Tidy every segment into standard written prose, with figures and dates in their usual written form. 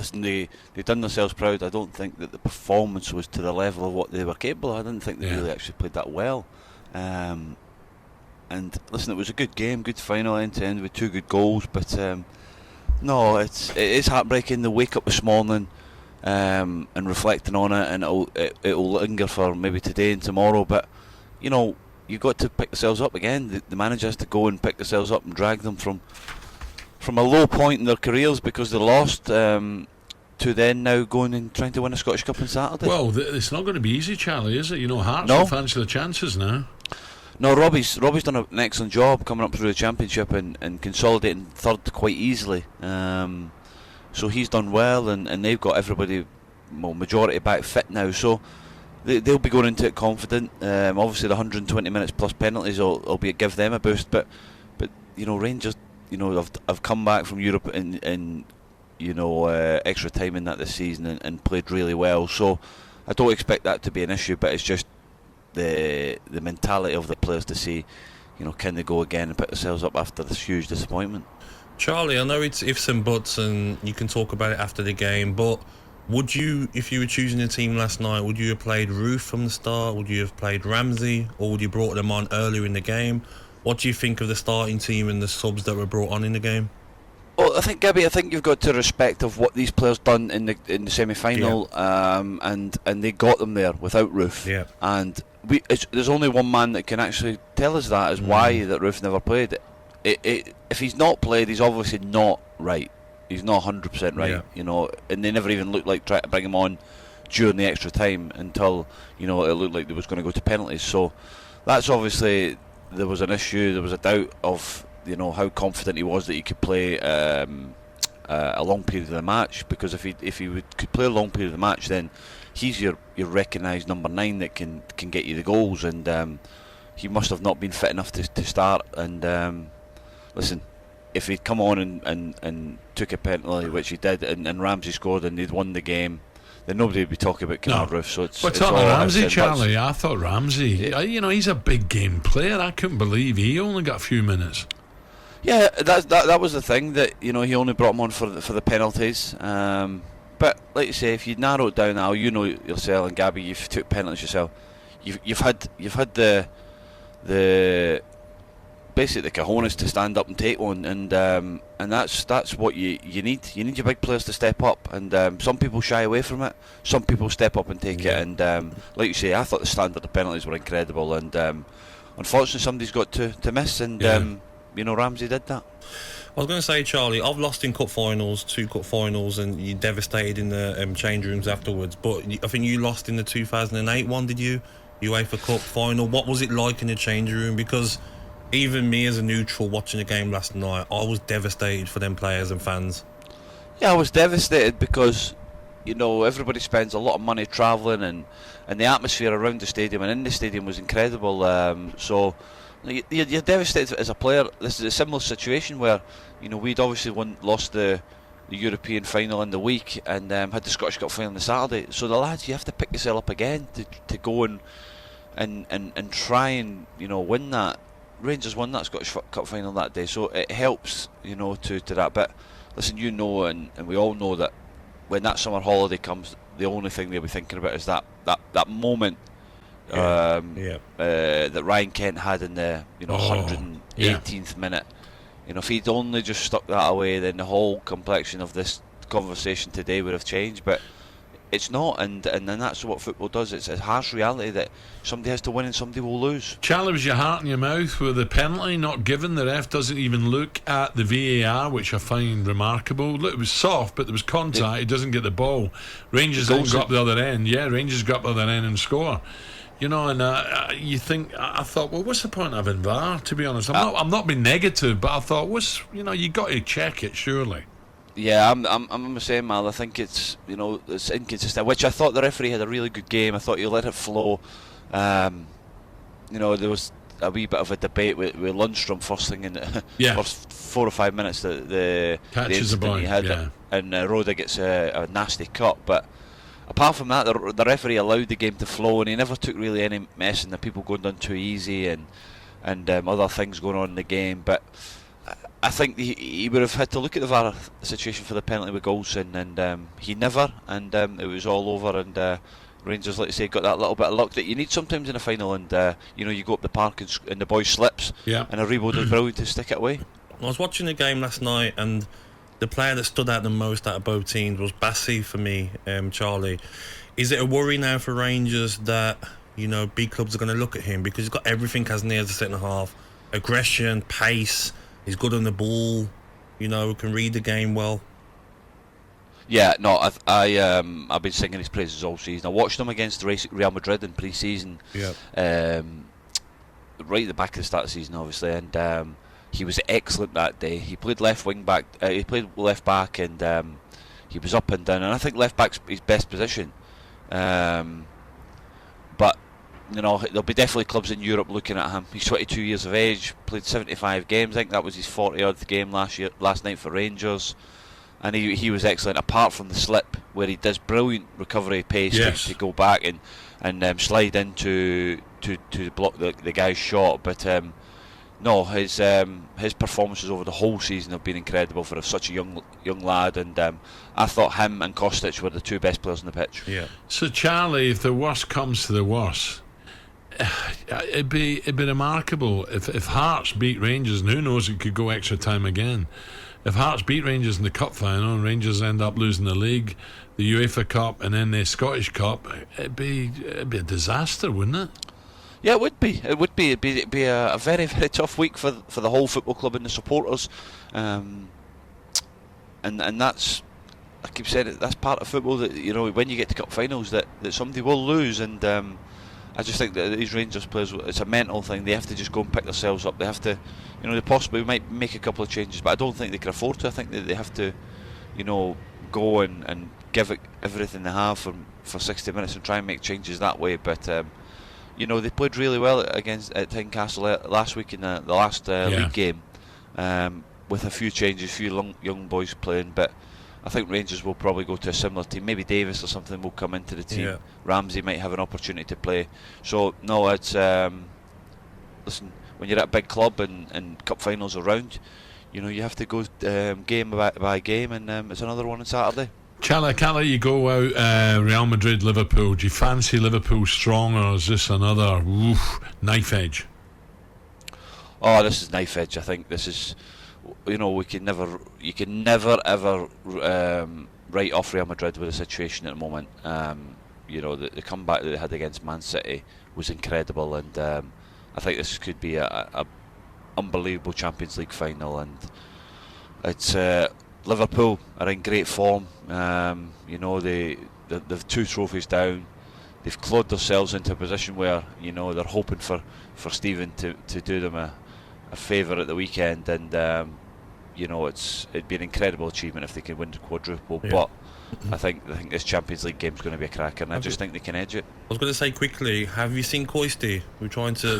listen, they done themselves proud. I don't think that the performance was to the level of what they were capable of. I didn't think they really actually played that well. And listen, it was a good game, good final end to end with 2 good goals. But no, it is heartbreaking. They wake up this morning and reflecting on it, and it'll linger for maybe today and tomorrow. But you know, you've got to pick themselves up again. The manager has to go and pick themselves up and drag them from a low point in their careers, because they lost, to then now going and trying to win a Scottish Cup on Saturday. Well, it's not going to be easy, Charlie, is it? You know, Hearts will fancy the chances now. No, Robbie's done an excellent job coming up through the Championship and consolidating third quite easily. So he's done well, and they've got everybody, well, majority back fit now. So they'll be going into it confident. Obviously, the 120 minutes plus penalties will give them a boost. But you know, Rangers, you know, I've come back from Europe in you know, extra time in that this season and played really well. So I don't expect that to be an issue. But it's just the mentality of the players to see, you know, can they go again and pick themselves up after this huge disappointment. Charlie, I know it's ifs and buts, and you can talk about it after the game, but would you, if you were choosing a team last night, would you have played Roof from the start? Would you have played Ramsey, or would you brought them on earlier in the game? What do you think of the starting team and the subs that were brought on in the game? Well, I think, Gabby, you've got to respect of what these players done in the semi-final, and they got them there without Roof. Yeah. And there's only one man that can actually tell us that, is why that Roof never played. If he's not played, he's obviously not right. He's not 100% right, you know. And they never even looked like trying to bring him on during the extra time until, you know, it looked like they was going to go to penalties. So that's obviously, there was an issue. There was a doubt of, you know, how confident he was that he could play a long period of the match. Because if he could play a long period of the match, then he's your recognised number 9 that can get you the goals. And he must have not been fit enough to start. And listen, if he'd come on and took a penalty, which he did, and Ramsey scored and they'd won the game, then nobody would be talking about Kennard Roof. So it's talking Ramsey, Charlie. I thought Ramsey, you know, he's a big game player. I couldn't believe he only got a few minutes. Yeah, that was the thing, that, you know, he only brought him on for the penalties. But like you say, if you narrow it down now, you know yourself, and Gabby, you've took penalties yourself. You've had the basically the cojones to stand up and take one, and that's what you need. You need your big players to step up, and some people shy away from it. Some people step up and take it, and like you say, I thought the standard of penalties were incredible, and unfortunately somebody's got to miss, and you know, Ramsey did that. I was going to say, Charlie, I've lost in cup finals, 2 cup finals, and you're devastated in the change rooms afterwards. But I think you lost in the 2008 one, did you? UEFA Cup final. What was it like in the change room? Because even me as a neutral watching the game last night, I was devastated for them players and fans. Yeah, I was devastated because, you know, everybody spends a lot of money travelling, and the atmosphere around the stadium and in the stadium was incredible. So you're devastated as a player. This is a similar situation where, you know, we'd obviously lost the European final in the week, and had the Scottish Cup final on the Saturday. So the lads, you have to pick yourself up again to go and try and, you know, win that. Rangers won that Scottish Cup final that day, so it helps, you know, to that. But listen, you know, and we all know that when that summer holiday comes, the only thing they'll be thinking about is that moment that Ryan Kent had in the 118th minute. You know, if he'd only just stuck that away, then the whole complexion of this conversation today would have changed. But it's not, and that's what football does. It's a harsh reality that somebody has to win and somebody will lose. Charlie, was your heart in your mouth with the penalty not given? The ref doesn't even look at the VAR, which I find remarkable. Look, it was soft, but there was contact. He doesn't get the ball. Rangers don't go up the other end. Yeah, Rangers go up the other end and score. You know, and you think, I thought, well, what's the point of having VAR? To be honest, I'm not being negative, but I thought, you got to check it, surely. Yeah, I'm the same, Mal. I think it's inconsistent. Which I thought the referee had a really good game. I thought he let it flow. You know, there was a wee bit of a debate with Lundstrom first thing in the first 4 or 5 minutes. The incident he had, and Roda gets a nasty cut. But apart from that, the referee allowed the game to flow, and he never took really any messing. The people going down too easy and other things going on in the game. But I think he would have had to look at the VAR situation for the penalty with Goldson, and he never, and it was all over, and Rangers, like I say, got that little bit of luck that you need sometimes in a final, and you go up the park and the boy slips, and Aribo did brilliant to stick it away. I was watching the game last night, and the player that stood out the most out of both teams was Bassey for me, Charlie. Is it a worry now for Rangers that big clubs are going to look at him because he's got everything as near as a centre half, aggression, pace, he's good on the ball, can read the game well. Yeah, no, I've been singing his praises all season. I watched him against Real Madrid in pre-season, right at the back of the start of the season, obviously, and he was excellent that day. He played left wing back, he played left back, and he was up and down, and I think left back's his best position. But there'll be definitely clubs in Europe looking at him. He's 22 years of age, played 75 games. I think that was his 40th game last night for Rangers, and he was excellent. Apart from the slip, where he does brilliant recovery pace to go back and slide into to block the guy's shot. But no, his performances over the whole season have been incredible for such a young lad, and I thought him and Kostic were the two best players on the pitch. Yeah. So Charlie, if the worst comes to the worst, it'd be remarkable if Hearts beat Rangers, and who knows, it could go extra time again. If Hearts beat Rangers in the cup final and Rangers end up losing the league, the UEFA Cup, and then the Scottish Cup, it'd be a disaster, wouldn't it? Yeah, it would be. It'd be a very, very tough week for the whole football club and the supporters, and that's, I keep saying it, that's part of football, that when you get to cup finals that somebody will lose, and I just think that these Rangers players, it's a mental thing. They have to just go and pick themselves up. They have to, they possibly might make a couple of changes, but I don't think they can afford to. I think that they have to, go and give it everything they have for 60 minutes and try and make changes that way. But they played really well at Tynecastle last week in the last league game, with a few changes, a few young boys playing. But I think Rangers will probably go to a similar team. Maybe Davis or something will come into the team. Yeah. Ramsey might have an opportunity to play. So no, it's listen, when you're at a big club and cup finals around, you have to go game by game, and it's another one on Saturday. Charlie, I can't let you go out Real Madrid, Liverpool. Do you fancy Liverpool strong, or is this another knife edge? Oh, this is knife edge. I think this is, you can never ever write off Real Madrid with the situation at the moment. The comeback that they had against Man City was incredible, and I think this could be a unbelievable Champions League final, and it's Liverpool are in great form. They've 2 trophies down. They've clawed themselves into a position where they're hoping for Steven to do them a favour at the weekend, and it'd be an incredible achievement if they can win the quadruple. Yeah. But I think this Champions League game's going to be a cracker, and I just think they can edge it. I was going to say quickly, have you seen Koisty? We're trying to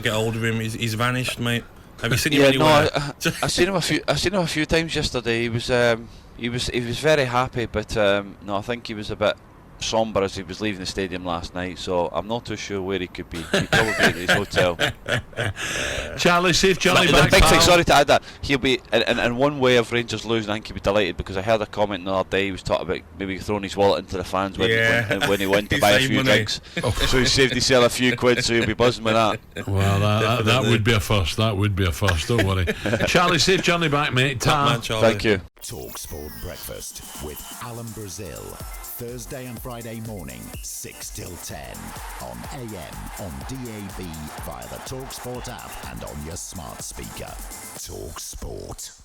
get hold of him. He's vanished, mate. Have you seen him anywhere? No, I've seen him a few times yesterday. He was very happy, but no, I think he was a bit sombre as he was leaving the stadium last night, so I'm not too sure where he could be. He'd probably be at his hotel. Charlie, safe journey back. The big thing, sorry to add that, he'll be in one way of Rangers losing, I think he'll be delighted, because I heard a comment the other day. He was talking about maybe throwing his wallet into the fans when he went to buy a few drinks. So he saved himself a few quid, so he'll be buzzing with that. Well, that would be a first. That would be a first. Don't worry. Charlie, safe journey back, mate. Thank you. talkSPORT Breakfast with Alan Brazil. Thursday and Friday morning, 6 till 10 on AM, on DAB, via the talkSPORT app and on your smart speaker. talkSPORT.